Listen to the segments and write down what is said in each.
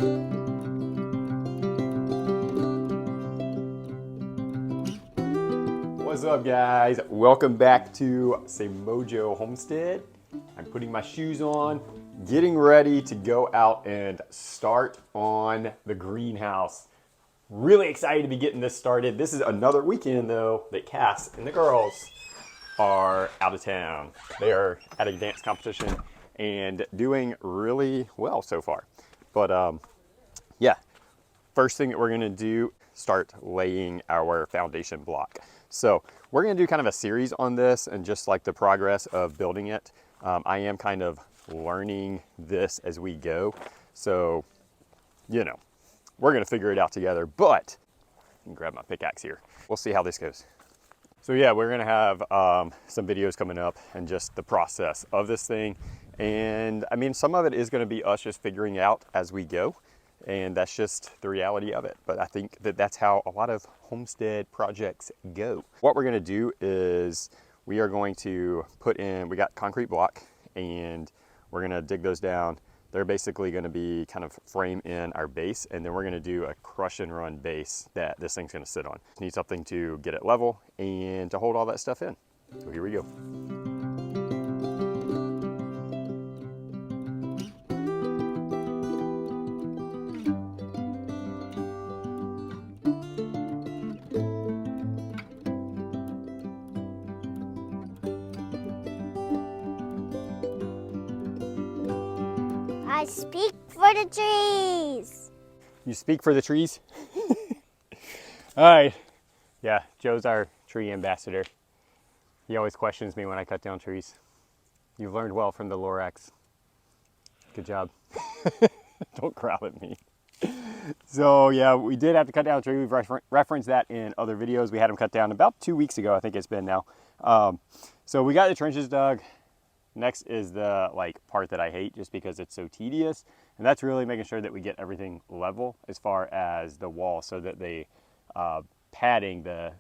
What's up, guys? Welcome back to Mojo Homestead. I'm putting my shoes on, getting ready to go out and start on the greenhouse. Really excited to be getting this started. This is another weekend though that Cass and the girls are out of town. They are at a dance competition and doing really well so far. But yeah, first thing that we're gonna do, start laying our foundation block. So we're gonna do kind of a series on this and just like the progress of building it. I am kind of learning this as we go. So, you know, we're gonna figure it out together, but I can grab my pickaxe here. We'll see how this goes. So yeah, we're gonna have some videos coming up and just the process of this thing. And I mean, some of it is gonna be us just figuring out as we go. And that's just the reality of it. But I think that that's how a lot of homestead projects go. What we're gonna do is we are going to put in, we got concrete block and we're gonna dig those down. They're basically gonna be kind of frame in our base, and then we're gonna do a crush and run base that this thing's gonna sit on. Need something to get it level and to hold all that stuff in. So here we go. I speak for the trees. You speak for the trees? All right. Yeah, Joe's our tree ambassador. He always questions me when I cut down trees. You've learned well from the Lorax. Good job. Don't growl at me. So yeah, we did have to cut down a tree. We've referenced that in other videos. We had them cut down about 2 weeks ago, I think it's been now. So we got the trenches dug. Next is the part that I hate just because it's so tedious. And that's really making sure that we get everything level as far as the wall so that the padding, the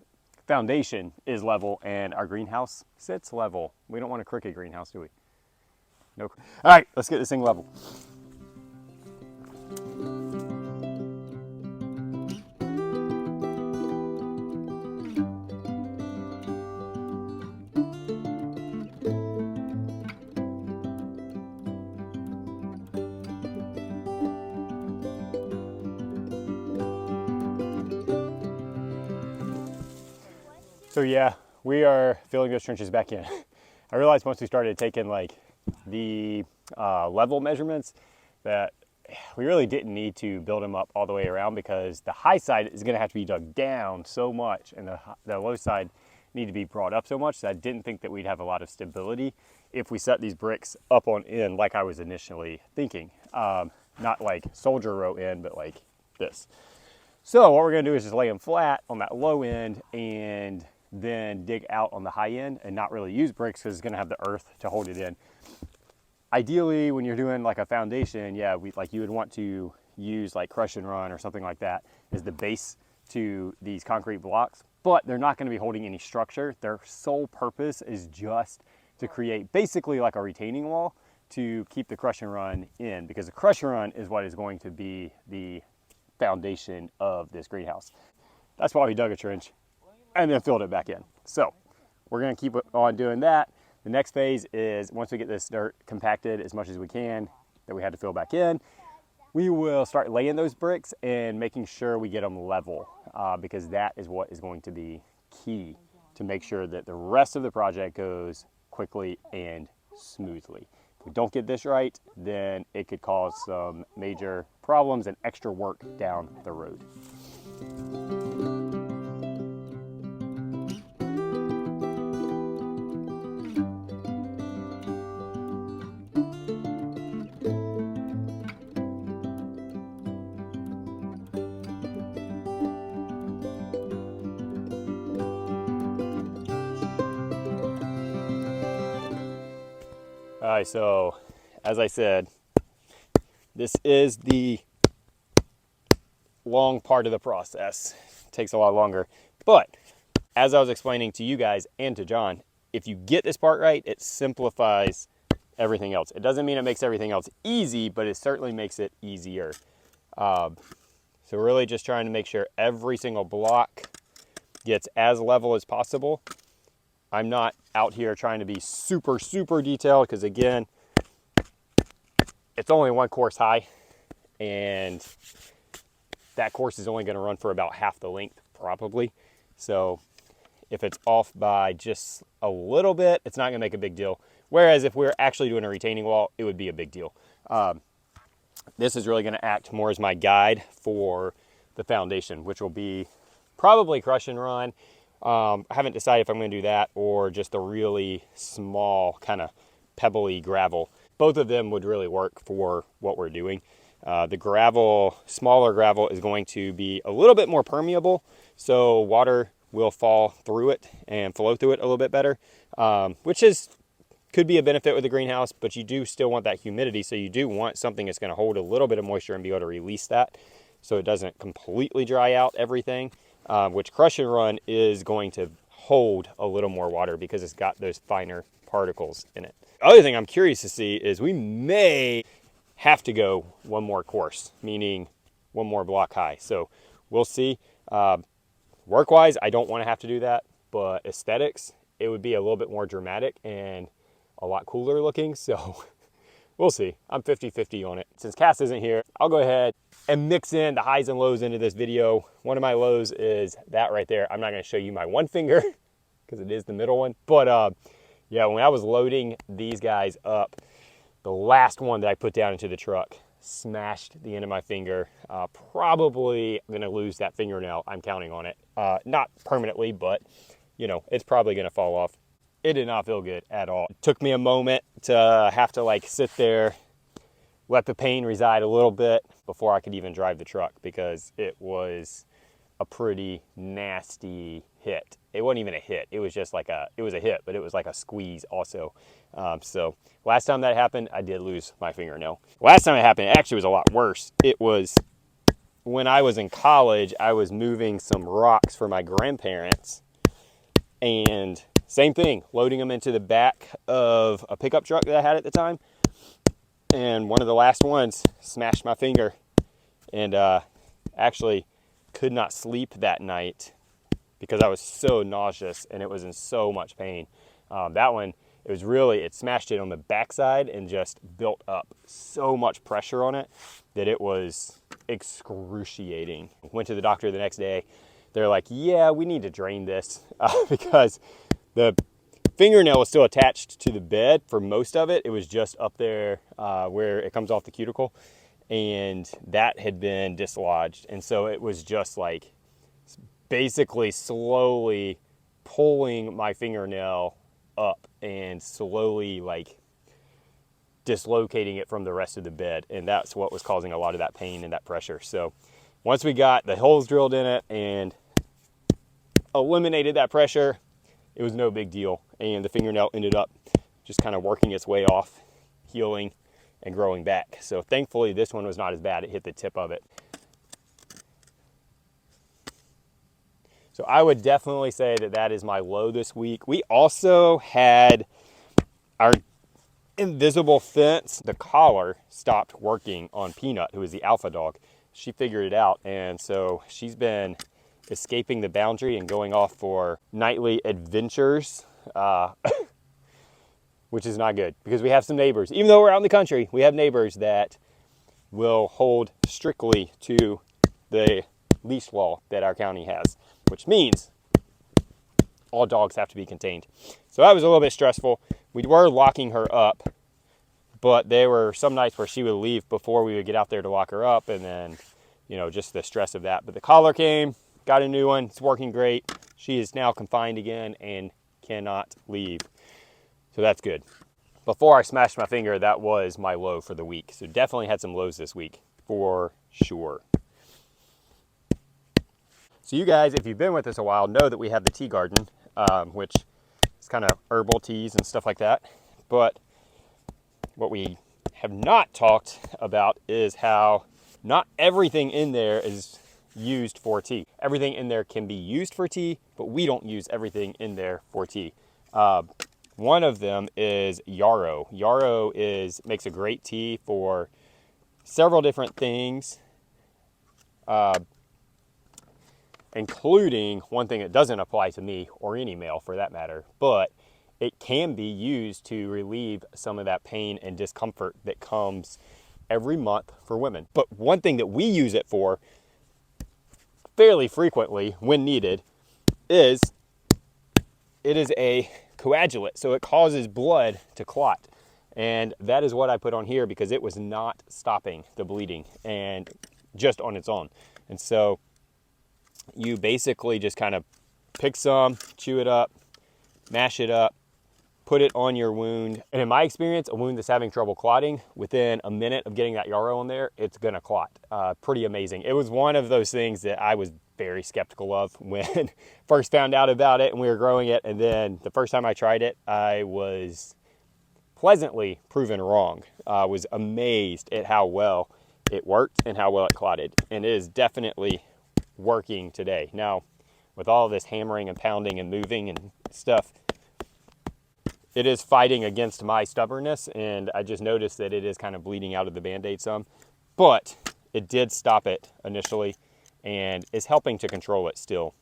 foundation is level and our greenhouse sits level. We don't want a crooked greenhouse, do we? No. All right, let's get this thing level. So yeah, we are filling those trenches back in. I realized once we started taking the level measurements that we really didn't need to build them up all the way around because the high side is gonna have to be dug down so much and the low side need to be brought up so much that I didn't think that we'd have a lot of stability if we set these bricks up on end like I was initially thinking. Not like soldier row end, but like this. So what we're gonna do is just lay them flat on that low end and then dig out on the high end and not really use bricks because it's going to have the earth to hold it in. Ideally, when you're doing like a foundation, yeah, you would want to use like crush and run or something like that as the base to these concrete blocks, but they're not going to be holding any structure. Their sole purpose is just to create basically like a retaining wall to keep the crush and run in, because the crush and run is what is going to be the foundation of this greenhouse. That's why we dug a trench and then filled it back in. So we're gonna keep on doing that. The next phase is once we get this dirt compacted as much as we can that we had to fill back in, we will start laying those bricks and making sure we get them level because that is what is going to be key to make sure that the rest of the project goes quickly and smoothly. If we don't get this right, then it could cause some major problems and extra work down the road. All right, so as I said, this is the long part of the process. It takes a lot longer, but as I was explaining to you guys and to John, if you get this part right, it simplifies everything else. It doesn't mean it makes everything else easy, but it certainly makes it easier. So really just trying to make sure every single block gets as level as possible. I'm not out here trying to be super, super detailed because again, it's only one course high and that course is only going to run for about half the length probably. So if it's off by just a little bit, it's not going to make a big deal. Whereas if we're actually doing a retaining wall, it would be a big deal. This is really going to act more as my guide for the foundation, which will be probably crush and run. I haven't decided if I'm going to do that or just the really small kind of pebbly gravel. Both of them would really work for what we're doing. The gravel, smaller gravel, is going to be a little bit more permeable, so water will fall through it and flow through it a little bit better, which could be a benefit with the greenhouse, but you do still want that humidity, so you do want something that's going to hold a little bit of moisture and be able to release that so it doesn't completely dry out everything, which crush and run is going to hold a little more water because it's got those finer particles in it. The other thing I'm curious to see is we may have to go one more course, meaning one more block high. So we'll see. Work-wise, I don't want to have to do that, but aesthetics, it would be a little bit more dramatic and a lot cooler looking. So we'll see. I'm 50-50 on it. Since Cass isn't here, I'll go ahead and mix in the highs and lows into this video. One of my lows is that right there. I'm not going to show you my one finger because it is the middle one. But yeah, when I was loading these guys up, the last one that I put down into the truck smashed the end of my finger. Probably going to lose that fingernail. I'm counting on it. Not permanently, but you know, it's probably going to fall off. It did not feel good at all. It took me a moment to have to like sit there, let the pain reside a little bit before I could even drive the truck because it was a pretty nasty hit. It wasn't even a hit. It was just like it was a hit, but it was like a squeeze also. So last time that happened, I did lose my fingernail. Last time it happened, it actually was a lot worse. It was when I was in college, I was moving some rocks for my grandparents and same thing, loading them into the back of a pickup truck that I had at the time. And one of the last ones smashed my finger and actually could not sleep that night because I was so nauseous and it was in so much pain. That one, it smashed it on the backside and just built up so much pressure on it that it was excruciating. Went to the doctor the next day. They're like, yeah, we need to drain this because the fingernail was still attached to the bed for most of it. It was just up there where it comes off the cuticle, and that had been dislodged. And so it was just like basically slowly pulling my fingernail up and slowly like dislocating it from the rest of the bed. And that's what was causing a lot of that pain and that pressure. So once we got the holes drilled in it and eliminated that pressure, it was no big deal. And the fingernail ended up just kind of working its way off, healing and growing back. So thankfully this one was not as bad. It hit the tip of it. So I would definitely say that that is my low this week. We also had our invisible fence. The collar stopped working on Peanut, who is the alpha dog. She figured it out, and so she's been escaping the boundary and going off for nightly adventures, which is not good because we have some neighbors. Even though we're out in the country, we have neighbors that will hold strictly to the leash law that our county has, which means all dogs have to be contained. So that was a little bit stressful. We were locking her up, but there were some nights where she would leave before we would get out there to lock her up, and then, you know, just the stress of that. But the collar came, got a new one, it's working great. She is now confined again and cannot leave. So that's good. Before I smashed my finger, that was my low for the week. So definitely had some lows this week, for sure. So you guys, if you've been with us a while, know that we have the tea garden, which is kind of herbal teas and stuff like that. But what we have not talked about is how not everything in there is used for tea. Everything in there can be used for tea, but we don't use everything in there for tea. One of them is yarrow. Yarrow makes a great tea for several different things. including one thing that doesn't apply to me or any male for that matter, but it can be used to relieve some of that pain and discomfort that comes every month for women. But one thing that we use it for fairly frequently when needed is it is a coagulant. So it causes blood to clot. And that is what I put on here because it was not stopping the bleeding and just on its own. And so you basically just kind of pick some, chew it up, mash it up, put it on your wound. And in my experience, a wound that's having trouble clotting, within a minute of getting that yarrow on there, it's gonna clot. Pretty amazing. It was one of those things that I was very skeptical of when first found out about it and we were growing it. And then the first time I tried it, I was pleasantly proven wrong. I was amazed at how well it worked and how well it clotted. And it is definitely working today. Now, with all this hammering and pounding and moving and stuff, it is fighting against my stubbornness, and I just noticed that it is kind of bleeding out of the Band-Aid some, but it did stop it initially and is helping to control it still.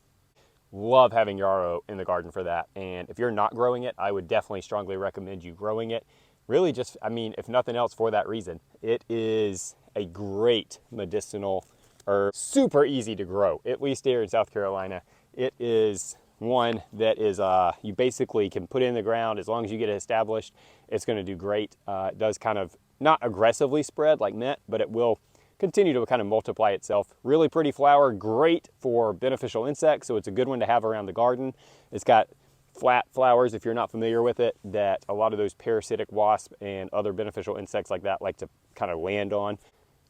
Love having yarrow in the garden for that, and if you're not growing it, I would definitely strongly recommend you growing it. Really just, I mean, if nothing else for that reason. It is a great medicinal herb, super easy to grow, at least here in South Carolina. It is one that is, you basically can put it in the ground as long as you get it established. It's going to do great. It does kind of not aggressively spread like mint, but it will continue to kind of multiply itself. Really pretty flower, great for beneficial insects, so it's a good one to have around the garden. It's got flat flowers, if you're not familiar with it, that a lot of those parasitic wasps and other beneficial insects like that like to kind of land on.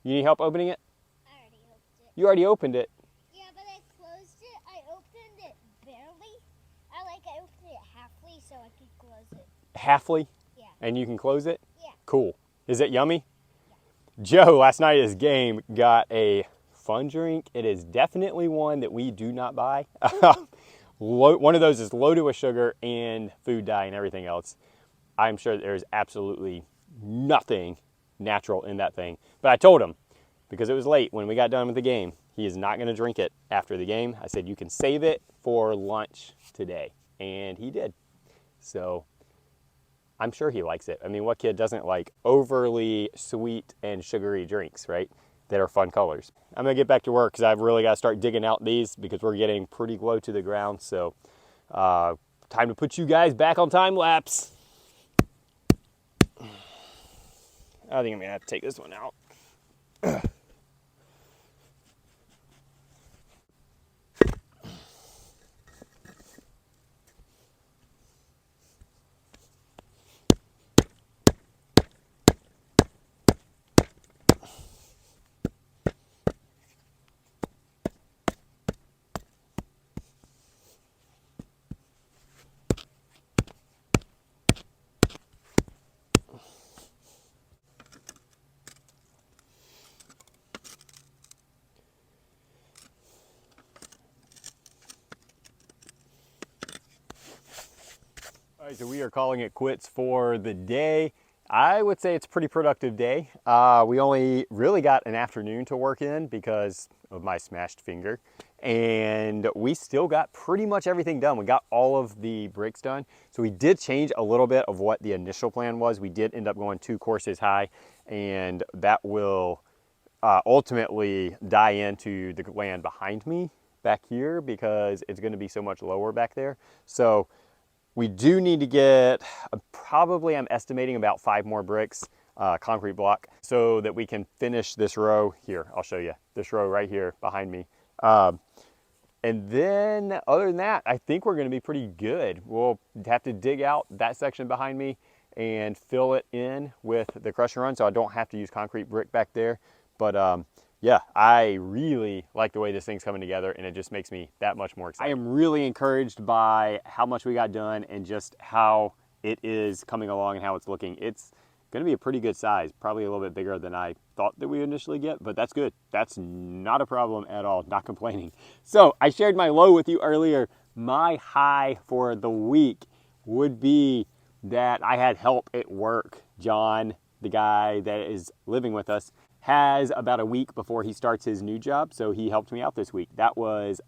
You need help opening it? I already opened it. You already opened it. Yeah, but I closed it. I opened it barely. I opened it halfly so I could close it. Halfly? Yeah. And you can close it? Yeah. Cool. Is it yummy? Joe, last night at his game, got a fun drink. It is definitely one that we do not buy. One of those is loaded with sugar and food dye and everything else. I'm sure there's absolutely nothing natural in that thing. But I told him, because it was late when we got done with the game, he is not going to drink it after the game. I said, you can save it for lunch today. And he did. So I'm sure he likes it. I mean, what kid doesn't like overly sweet and sugary drinks, right? That are fun colors. I'm gonna get back to work because I've really got to start digging out these because we're getting pretty low to the ground. So time to put you guys back on time lapse. I think I'm gonna have to take this one out. All right, so we are calling it quits for the day. I would say it's a pretty productive day. We only really got an afternoon to work in because of my smashed finger. And we still got pretty much everything done. We got all of the bricks done. So we did change a little bit of what the initial plan was. We did end up going 2 courses high, and that will ultimately die into the land behind me back here because it's going to be so much lower back there. So we do need to get probably, I'm estimating, about 5 more bricks, concrete block, so that we can finish this row here. I'll show you this row right here behind me. And then other than that, I think we're going to be pretty good. We'll have to dig out that section behind me and fill it in with the crush and run, so I don't have to use concrete brick back there. But yeah, I really like the way this thing's coming together, and it just makes me that much more excited. I am really encouraged by how much we got done and just how it is coming along and how it's looking. It's going to be a pretty good size, probably a little bit bigger than I thought that we would initially get, but that's good. That's not a problem at all, not complaining. So I shared my low with you earlier. My high for the week would be that I had help at work. John, the guy that is living with us, has about a week before he starts his new job, so he helped me out this week. That was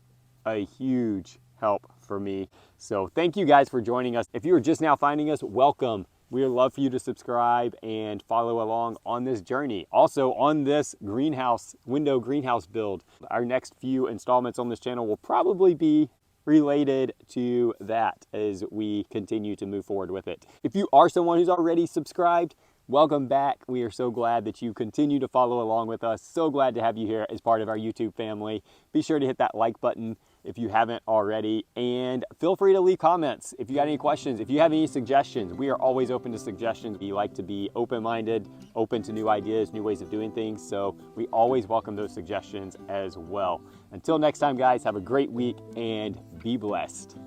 a huge help for me. So thank you guys for joining us. If you are just now finding us, welcome. We would love for you to subscribe and follow along on this journey. Also on this window greenhouse build, our next few installments on this channel will probably be related to that as we continue to move forward with it. If you are someone who's already subscribed, welcome back. We are so glad that you continue to follow along with us. So glad to have you here as part of our YouTube family. Be sure to hit that like button if you haven't already, and feel free to leave comments if you got any questions, if you have any suggestions. We are always open to suggestions. We like to be open-minded, open to new ideas, new ways of doing things, so we always welcome those suggestions as well. Until next time, guys, have a great week and be blessed.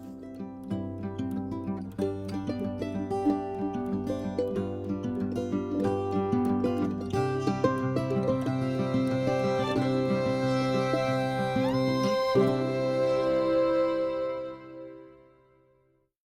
Thank you.